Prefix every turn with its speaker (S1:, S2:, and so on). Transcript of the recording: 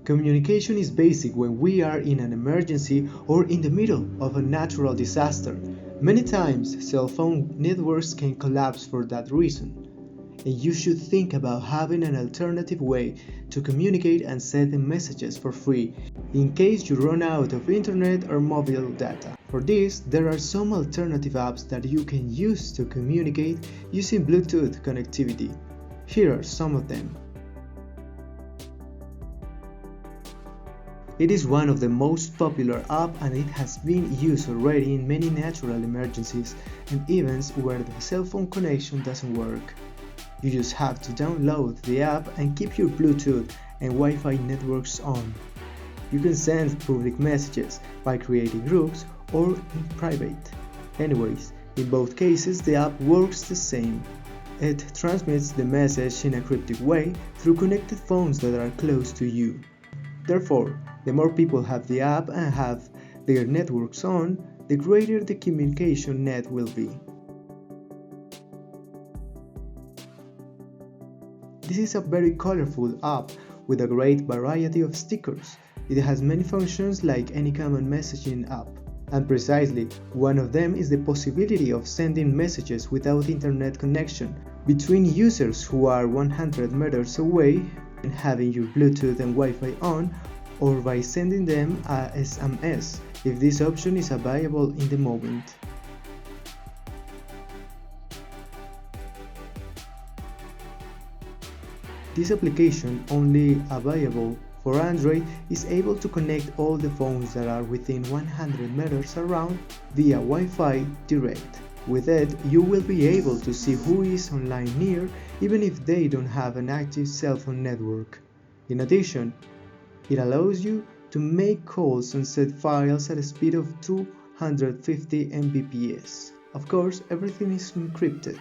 S1: Communication is basic when we are in an emergency or in the middle of a natural disaster. Many times, cell phone networks can collapse for that reason. And you should think about having an alternative way to communicate and send messages for free in case you run out of internet or mobile data. For this, there are some alternative apps that you can use to communicate using Bluetooth connectivity. Here are some of them. It is one of the most popular apps and it has been used already in many natural emergencies and events where the cell phone connection doesn't work. You just have to download the app and keep your Bluetooth and Wi-Fi networks on. You can send public messages by creating groups or in private. Anyways, in both cases the app works the same. It transmits the message in a cryptic way through connected phones that are close to you. Therefore, the more people have the app and have their networks on, the greater the communication net will be. This is a very colorful app with a great variety of stickers. It has many functions like any common messaging app. And precisely, one of them is the possibility of sending messages without internet connection between users who are 100 meters away and having your Bluetooth and Wi-Fi on, or by sending them a SMS if this option is available in the moment. This application, only available for Android, is able to connect all the phones that are within 100 meters around via Wi-Fi direct. With it, you will be able to see who is online near, even if they don't have an active cell phone network. In addition, it allows you to make calls and send files at a speed of 250 Mbps. Of course, everything is encrypted.